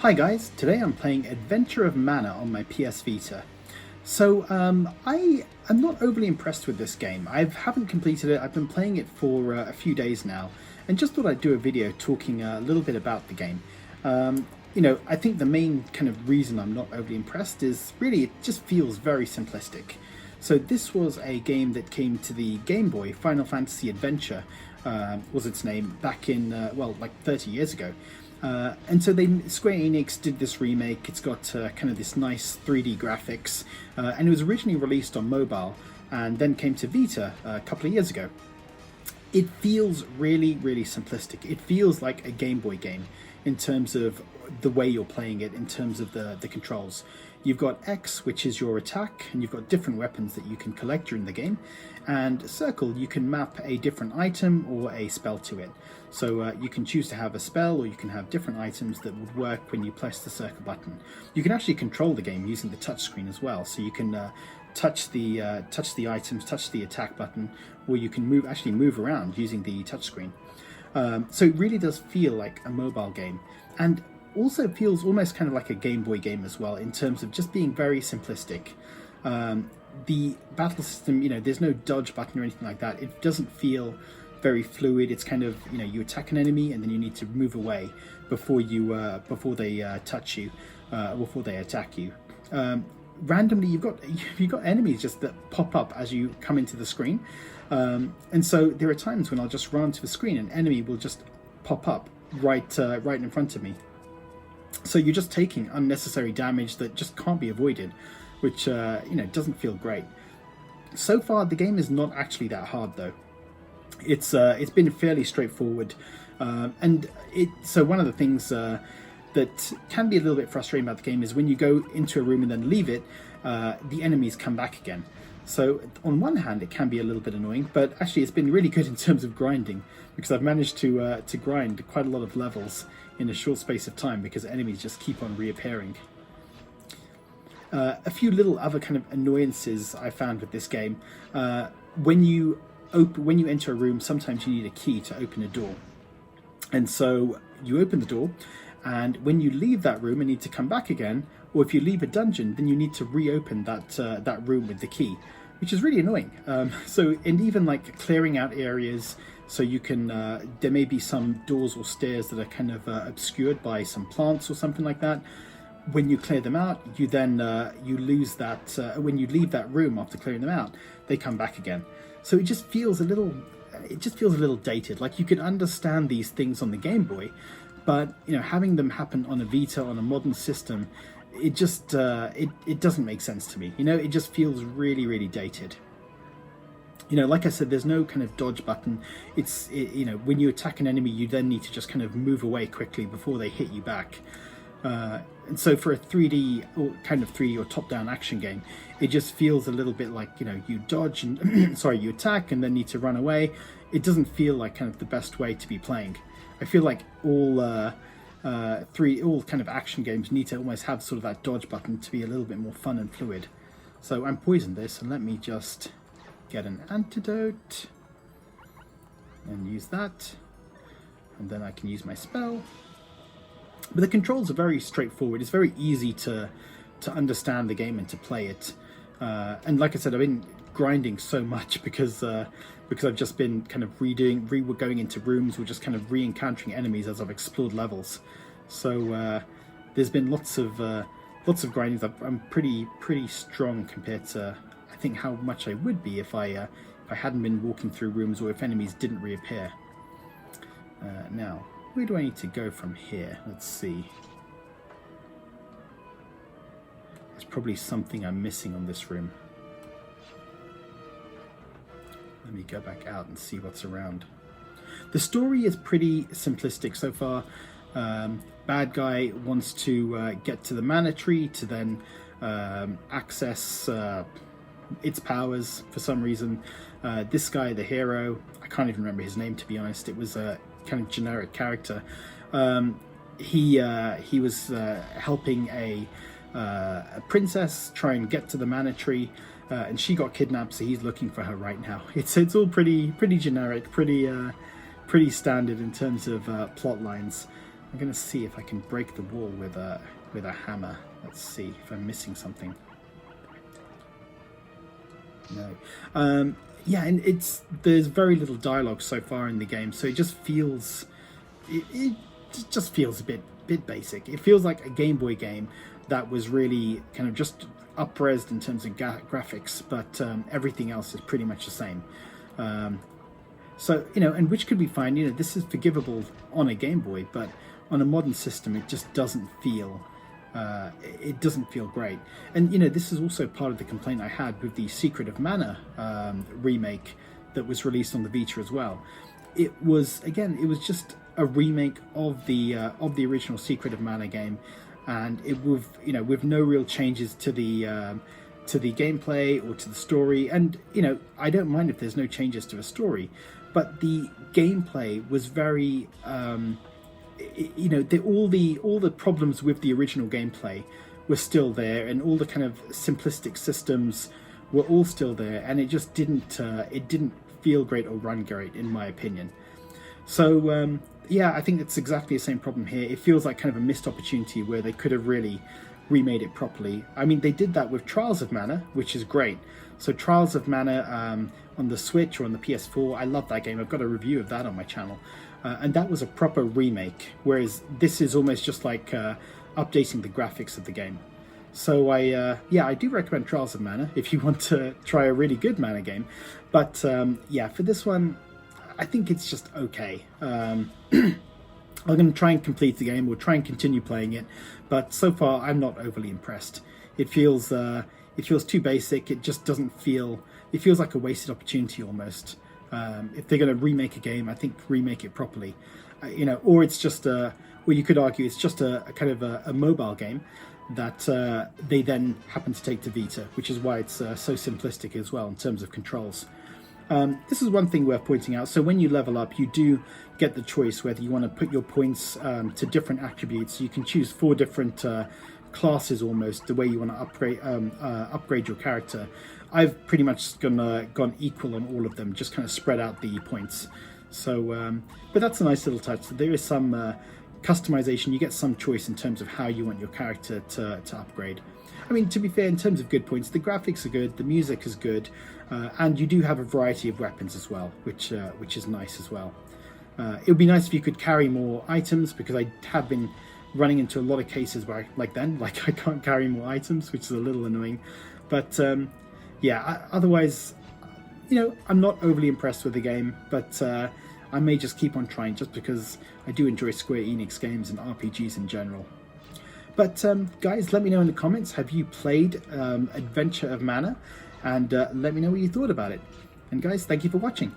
Hi guys, today I'm playing Adventure of Mana on my PS Vita. So I am not overly impressed with this game. I haven't completed it, I've been playing it for a few days now, and just thought I'd do a video talking a little bit about the game. I think the main kind of reason I'm not overly impressed is really it just feels very simplistic. So this was a game that came to the Game Boy, Final Fantasy Adventure was its name, back in, like 30 years ago. And so Square Enix did this remake. It's got kind of this nice 3D graphics, and it was originally released on mobile and then came to Vita a couple of years ago. It feels really, really simplistic. It feels like a Game Boy game in terms of the way you're playing it, in terms of the controls. You've got X, which is your attack, and you've got different weapons that you can collect during the game. And circle, you can map a different item or a spell to it. So you can choose to have a spell, or you can have different items that would work when you press the circle button. You can actually control the game using the touchscreen as well. So you can touch the items, touch the attack button, or you can move around using the touchscreen. So it really does feel like a mobile game, and also feels almost kind of like a Game Boy game as well, in terms of just being very simplistic. The battle system, there's no dodge button or anything like that. It doesn't feel very fluid. It's kind of, you attack an enemy and then you need to move away before they touch you, before they attack you. Randomly, you've got enemies just that pop up as you come into the screen, and so there are times when I'll just run to the screen and an enemy will just pop up right in front of me. So you're just taking unnecessary damage that just can't be avoided, which doesn't feel great. So far, the game is not actually that hard though. It's been fairly straightforward, so one of the things that can be a little bit frustrating about the game is when you go into a room and then leave it, the enemies come back again. So on one hand, it can be a little bit annoying, but actually it's been really good in terms of grinding, because I've managed to grind quite a lot of levels in a short space of time because enemies just keep on reappearing. A few little other kind of annoyances I found with this game. When you enter a room, sometimes you need a key to open a door. And so you open the door, and when you leave that room and need to come back again, or if you leave a dungeon, then you need to reopen that room with the key, which is really annoying. And even like clearing out areas, so you can, there may be some doors or stairs that are kind of obscured by some plants or something like that. When you clear them out, you then you lose that. When you leave that room after clearing them out, they come back again. So it just feels a little dated. Like, you can understand these things on the Game Boy, but having them happen on a Vita, on a modern system, it just it doesn't make sense to me. It just feels really, really dated. Like I said, there's no kind of dodge button. When you attack an enemy, you then need to just kind of move away quickly before they hit you back. And so for a 3D or top-down action game, it just feels a little bit like, you dodge and you attack and then need to run away. It doesn't feel like kind of the best way to be playing. I feel like all kind of action games need to almost have sort of that dodge button to be a little bit more fun and fluid. So I'm poisoned this, and let me just get an antidote and use that, and then I can use my spell. But the controls are very straightforward. It's very easy to understand the game and to play it. And like I said, I've been grinding so much because I've just been kind of going into rooms, or just kind of re-encountering enemies as I've explored levels. So there's been lots of grindings. I'm pretty strong compared to, I think, how much I would be if I hadn't been walking through rooms, or if enemies didn't reappear. Now, where do I need to go from here? Let's see. There's probably something I'm missing on this room. Let me go back out and see what's around. The story is pretty simplistic so far. Bad guy wants to get to the mana tree to then access its powers for some reason. This guy, the hero, I can't even remember his name, to be honest. It was a kind of generic character. He was helping a princess try and get to the mana tree, and she got kidnapped, so he's looking for her right now. It's all pretty generic, pretty standard in terms of plot lines. I'm going to see if I can break the wall with a hammer. Let's see if I'm missing something. No. Yeah, and there's very little dialogue so far in the game, so it just feels it just feels a bit basic. It feels like a Game Boy game that was really kind of just up-resed in terms of graphics, but everything else is pretty much the same. So, and which could be fine. This is forgivable on a Game Boy, but on a modern system, it just doesn't feel. It doesn't feel great. And this is also part of the complaint I had with the Secret of Mana remake that was released on the Vita as well. It was just a remake of the original Secret of Mana game, and it with no real changes to the gameplay or to the story. And I don't mind if there's no changes to a story, but the gameplay was very all the problems with the original gameplay were still there, and all the kind of simplistic systems were all still there, and it just didn't feel great or run great in my opinion. So yeah, I think it's exactly the same problem here. It feels like kind of a missed opportunity where they could have really remade it properly. I mean, they did that with Trials of Mana, which is great. So Trials of Mana on the Switch or on the PS4, I love that game. I've got a review of that on my channel. And that was a proper remake, whereas this is almost just like updating the graphics of the game. So I do recommend Trials of Mana if you want to try a really good Mana game. But yeah, for this one, I think it's just okay. I'm going to try and complete the game or try and continue playing it, but so far I'm not overly impressed. It feels too basic. It just doesn't feel. It feels like a wasted opportunity almost. If they're going to remake a game, I think remake it properly. Or it's just well, you could argue it's just a kind of a mobile game that they then happen to take to Vita, which is why it's so simplistic as well in terms of controls. This is one thing worth pointing out. So when you level up, you do get the choice whether you want to put your points to different attributes. You can choose 4 different classes almost, the way you want to upgrade your character. I've pretty much gone equal on all of them, just kind of spread out the points. So, but that's a nice little touch. So there is some customization. You get some choice in terms of how you want your character to upgrade. I mean, to be fair, in terms of good points, the graphics are good, the music is good, and you do have a variety of weapons as well, which is nice as well. It would be nice if you could carry more items, because I have been running into a lot of cases where, I can't carry more items, which is a little annoying. But yeah, otherwise, I'm not overly impressed with the game, but I may just keep on trying, just because I do enjoy Square Enix games and RPGs in general. But guys, let me know in the comments, have you played Adventure of Mana? And let me know what you thought about it. And guys, thank you for watching.